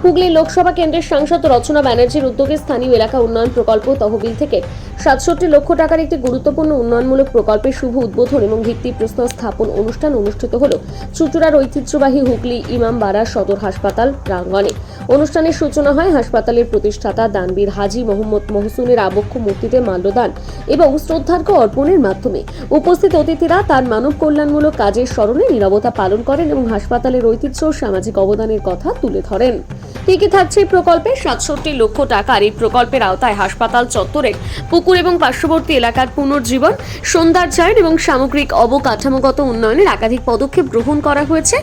হুগলি লোকসভা কেন্দ্রের সাংসদ রচনা ব্যানার্জির উদ্যোগে স্থানীয় এলাকা উন্নয়ন প্রকল্প তহবিল থেকে ৬৭ লক্ষ টাকার একটি গুরুত্বপূর্ণ উন্নয়নমূলক প্রকল্পের শুভ উদ্বোধন এবং ভিত্তিপ্রস্তর স্থাপন অনুষ্ঠান অনুষ্ঠিত হল চুঁচুড়ার ঐতিহ্যবাহী হুগলি ইমামবাড়া সদর হাসপাতাল প্রাঙ্গণে। অনুষ্ঠানের সূচনা হয় হাসপাতালের প্রতিষ্ঠাতা দানবীর হাজী মোহাম্মদ মহসিনের আবক্ষ মূর্তিতে মাল্যদান এবং শ্রদ্ধার্ঘ্য অর্পণের মাধ্যমে। উপস্থিত অতিথিরা তার মানব কল্যাণমূলক কাজের স্মরণে নীরবতা পালন করেন এবং হাসপাতালের ঐতিহ্য ও সামাজিক অবদানের কথা তুলে ধরেন। ঠিকই থাকছে এই প্রকল্পে ৬৭ লক্ষ টাকার এই প্রকল্পের আওতায় হাসপাতাল চত্বরের পুকুর এবং পার্শ্ববর্তী এলাকার পুনর্জীবন, সৌন্দর্যায়ন এবং সামগ্রিক অবকাঠামোগত উন্নয়নের একাধিক পদক্ষেপ গ্রহণ করা হয়েছে।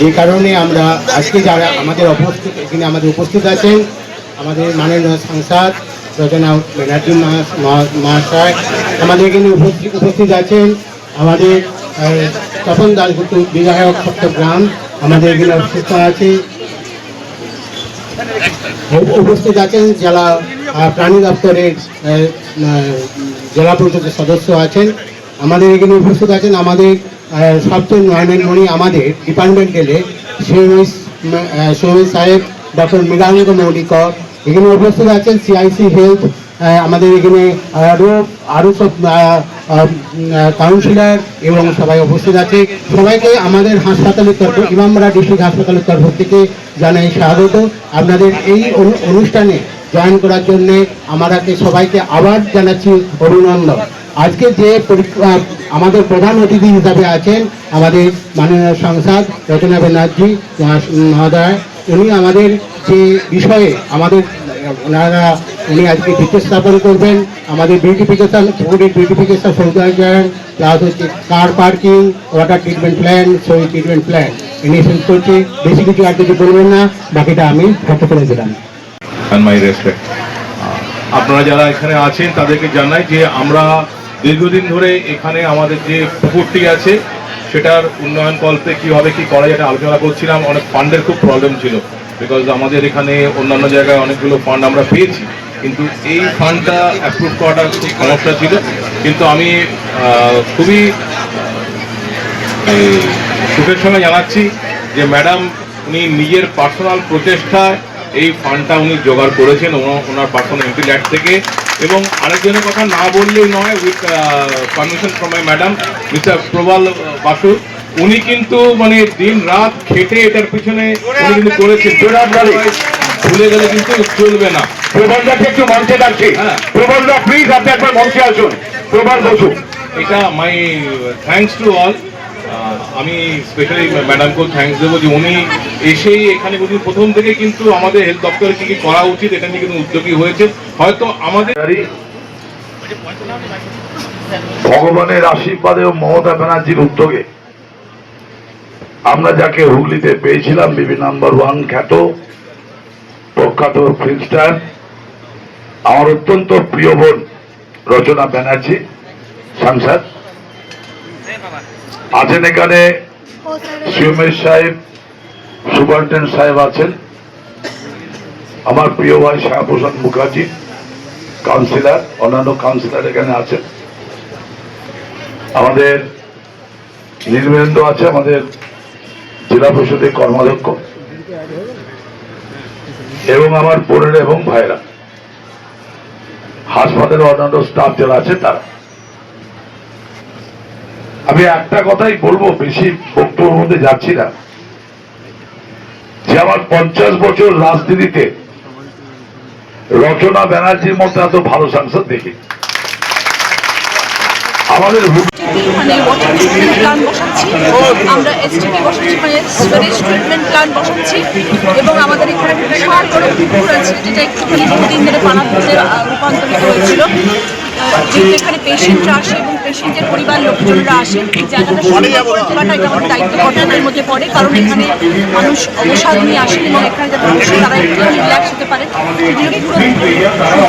যে কারণে আমরা আজকে যারা আমাদের উপস্থিত আছেন, আমাদের মাননীয় সাংসদ রচনা ব্যানার্জি মহাশয় আমাদের এখানে উপস্থিত আছেন, আমাদের তপন দাশগুপ্ত বিধায়ক চট্টগ্রাম আমাদের এখানে উপস্থিত আছেন, জেলা প্রাণী দপ্তরের জেলা পরিষদের সদস্য আছেন, আমাদের এখানে উপস্থিত আছেন আমাদের সবচেয়ে নয়নমণি আমাদের ডিপার্টমেন্ট গেলে সৌমিক সাহেব, ডক্টর মৃগাঙ্ক মৌলিকর এখানে উপস্থিত আছেন, সিআইসি হেলথ আমাদের এখানে আরও সব কাউন্সিলর এবং সবাই উপস্থিত আছে। সবাইকে আমাদের হাসপাতালের তরফ ইমামবাড়া ডিস্ট্রিক্ট হাসপাতালের তরফ থেকে জানাই স্বাগত। আপনাদের এই অনুষ্ঠানে জয়েন করার জন্যে আমাদেরকে সবাইকে আবার জানাচ্ছি অভিনন্দন। আজকে যে আমাদের প্রধান অতিথি হিসাবে আছেন আমাদের মাননীয় সাংসদ রচনা ব্যানার্জি মহোদয়, উনি আমাদের যে বিষয়ে উনি আজকে ভিত্তি স্থাপন করবেন। আমাদের বিউটিফিকেশন সৌন্দর্যায়ন, প্লাস হচ্ছে car parking, water treatment plan, soil treatment plan ইনি শেষ করছি। বেশি কিছু আর কিছু বলবেন না, বাকিটা আমি হাতে করে দিলাম। আপনারা যারা এখানে আছেন তাদেরকে জানাই যে আমরা দীর্ঘদিন ধরে এখানে আমাদের যে পুকুরটি আছে সেটার উন্নয়ন কল্পে কীভাবে কী করা যায় আলোচনা করছিলাম। অনেক ফান্ডের খুব প্রবলেম ছিল, বিকজ আমাদের এখানে অন্যান্য জায়গায় অনেকগুলো ফান্ড আমরা পেয়েছি, কিন্তু এই ফান্ডটা অ্যাপ্রুভ করাটা খুব সমস্যা ছিল। কিন্তু আমি খুবই সুখের সঙ্গে জানাচ্ছি যে ম্যাডাম উনি নিজের পার্সোনাল প্রচেষ্টায় এই ফান্ডটা উনি জোগাড় করেছেন ওনার পার্সোনাল এমপি ল্যাড থেকে। এবং আরেকজনের কথা না বললেই নয়, with permission from my madam mister Prabal Basu, উনি কিন্তু মানে দিন রাত খেটে এটার পিছনে উনি কিন্তু করেছেন, ভুলে গেলে কিন্তু চলবে না। প্রবলদাকে একটু মঞ্চে ডাকছি। প্রবলদা প্লিজ আপনি একবার মঞ্চে আসুন। প্রবল বসু, এটা মাই থ্যাঙ্কস টু অল। আমি স্পেশালি ম্যাডামকেও থ্যাঙ্কস দেবো যে উনি এসেই এখানে প্রথম থেকে কিন্তু আমাদের হেলথ দপ্তরে কি কি করা উচিত এটা নিয়ে কিন্তু উদ্যোগী হয়েছে। হয়তো আমাদের ভগবানের আশীর্বাদে ও মমতা ব্যানার্জির উদ্যোগে আমরা যাকে হুগলিতে পেয়েছিলাম বিবি নাম্বার 1 খ্যাত প্রখ্যাত ফিল্ম স্টার, আমার অত্যন্ত প্রিয় বোন রচনা ব্যানার্জি সাংসদ আছেন এখানে, সিওমের সাহেব, সুপারিনটেন্ডেন্ট সাহেব আছেন, আমার প্রিয় ভাই শ্যামাপ্রসাদ মুখার্জি কাউন্সিলর, অন্যান্য কাউন্সিলর এখানে আছেন, আমাদের নীলবেন্দ্র আছে আমাদের জেলা পরিষদের কর্মাধ্যক্ষ, এবং আমার বোনেরা এবং ভাইরা, হাসপাতালের অন্যান্য স্টাফ যারা আছে তারা। আমি একটা কথাই বলবো, বেশি বক্তব্যের মধ্যে যাচ্ছি না, যে আমার 50 বছর রাজনীতিতে রচনা ব্যানার্জির মতো এত ভালো সাংসদ দেখি। আমাদের মানে ওয়াটার ট্রিটমেন্ট প্ল্যান্ট বসাচ্ছি, আমরা এসটিপি বসাচ্ছি, মানে সুয়ারেজ ট্রিটমেন্ট প্ল্যান্ট বসাচ্ছি, এবং আমাদের এখানে বিশাল বড় পুকুর আছে যেটা একটুখানি বহুদিন ধরে পানাপুকুরে রূপান্তরিত হয়েছিল। যেহেতু এখানে পেশেন্টরা আসে এবং পেশেন্টের পরিবার লোকজনরা আসেন, এই জায়গাটা সুন্দর করে তোলাটা এটা আমাদের দায়িত্ব কর্তব্যের মধ্যে পড়ে, কারণ এখানে মানুষ অবসাদ নিয়ে আসেন এবং এখানে যাতে বসে তারা একটু রিল্যাক্স হতে পারে। এগুলো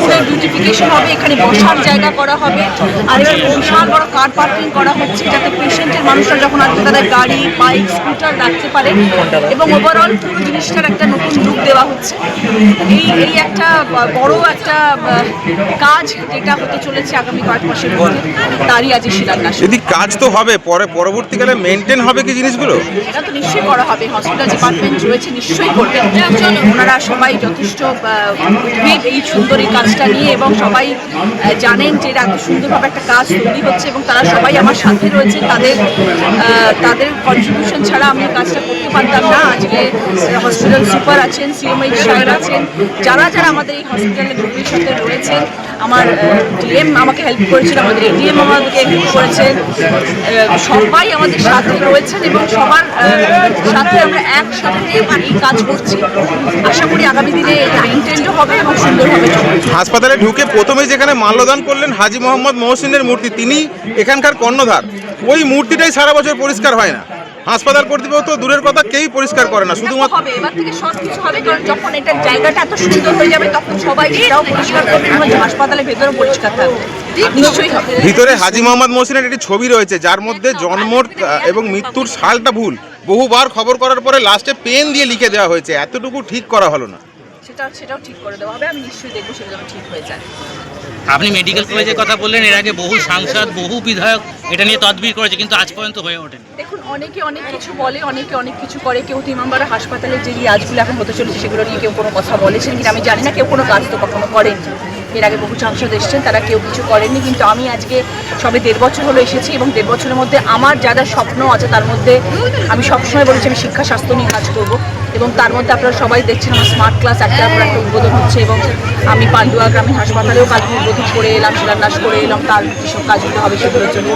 পুরো বিউটিফিকেশন হবে, এখানে বসার জায়গা করা হবে, আর এখানে বিশাল বড় কার পার্কিং করা হচ্ছে যাতে পেশেন্টের মানুষরা যখন আসবে তাদের গাড়ি, বাইক, স্কুটার রাখতে পারে এবং ওভারঅল পুরো জিনিসটার একটা নতুন রূপ দেওয়া হচ্ছে। এই একটা বড় একটা কাজ যেটা হতে চলেছে আগামী কয়েক মাসের মধ্যে, তারই আজ শিলান্যাস। যদি কাজ তো হবে, পরবর্তীকালে মেনটেন হবে কি জিনিসগুলো? এটা তো নিশ্চয়ই করা হবে, হসপিটাল ডিপার্টমেন্ট রয়েছে, নিশ্চয়ই করবে। ওনারা সবাই যথেষ্ট উদ্বেগ এই সুন্দর এই কাজটা নিয়ে এবং সবাই জানেন যে এত সুন্দরভাবে একটা কাজ তৈরি হচ্ছে এবং তারা সবাই আমার সাথে রয়েছে। তাদের কন্ট্রিবিউশন ছাড়া আমি কাজটা করতে পারতাম না। আজকে হসপিটাল সুপার আছেন, সিএমএইচ সাহেব আছেন, যারা আমাদের এই হসপিটালের গ্রুপের সাথে রয়েছেন, আমার ডিএম আমাকে হেল্প করেছেন, আমাদের এডিএম আমাদেরকে হেল্প করেছেন, সবাই আমাদের সাথে রয়েছেন এবং সবার সাথে আমরা একসাথে এই কাজ করছি। আশা করি আগামী দিনে এটা মেনটেনও হবে এবং সুন্দরভাবে চলবে। হাসপাতালে ঢুকে প্রথমেই যেখানে মাল্যদান করলেন হাজী মোহাম্মদ মহসিনের মূর্তি, তিনি এখানকার কর্ণধার। ওই মূর্তিটাই সারা বছর পরিষ্কার হয় না, হাসপাতাল কর্তৃপক্ষ তো দূরের কথা, কেউই পরিষ্কার করে না। শুধুমাত্র হবে এবার থেকে সব কিছু হবে, কারণ যখন এটা জায়গাটা এত সুন্দর হয়ে যাবে তখন সবাই সেটাও পরিষ্কার করবে এবং হাসপাতালের ভেতরেও পরিষ্কার থাকবে, নিশ্চয়ই হবে। ভিতরে হাজী মোহাম্মদ মহসিনের একটি ছবি রয়েছে যার মধ্যে জন্ম এবং মৃত্যুর সালটা ভুল। বহুবার খবর করার পরে লাস্টে পেন দিয়ে লিখে দেওয়া হয়েছে, এতটুকু ঠিক করা হলো না। সেটাও ঠিক করে দেওয়া হবে, আমি নিশ্চয়ই দেখবো সেটা যেন ঠিক হয়ে যায়। আপনি মেডিকেল কলেজের কথা বললেন, এর আগে বহু সাংসদ, বহু বিধায়ক এটা নিয়ে তদবির করেছে, কিন্তু আজ পর্যন্ত হয়ে ওঠেনি। দেখুন, অনেকে অনেক কিছু বলে, অনেকে অনেক কিছু করে। কেউ তিনম্বরা হাসপাতালের যে কাজগুলো এখন হতে চলেছে সেগুলো নিয়ে কেউ কোনো কথা বলেছেন কিনা আমি জানি না, কেউ কোনো কাজ তো কখনো করেনি। এর আগে বহু সাংসদ এসেছেন, তারা কেউ কিছু করেননি, কিন্তু আমি আজকে সবে 1.5 বছর হলো এসেছি এবং 1.5 বছরের মধ্যে আমার যা যা স্বপ্ন আছে তার মধ্যে আমি সবসময় বলেছি আমি শিক্ষা স্বাস্থ্য নিয়ে কাজ করবো এবং তার মধ্যে আপনারা সবাই দেখছেন আমার স্মার্ট ক্লাস একটার পর একটা উদ্বোধন হচ্ছে এবং আমি পান্ডুয়া গ্রামীণ হাসপাতালেও কাজ উদ্বোধন করে এলাম, শিলান্যাস করে এলাম, তার যেসব কাজগুলো হবে সেগুলোর জন্য।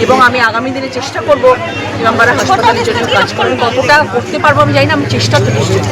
এবং আমি আগামী দিনে চেষ্টা করবো তিনম্বরা হাসপাতালের জন্য কাজ করার। কতটা করতে পারবো আমি জানি না, আমি চেষ্টা তো নিশ্চয়ই।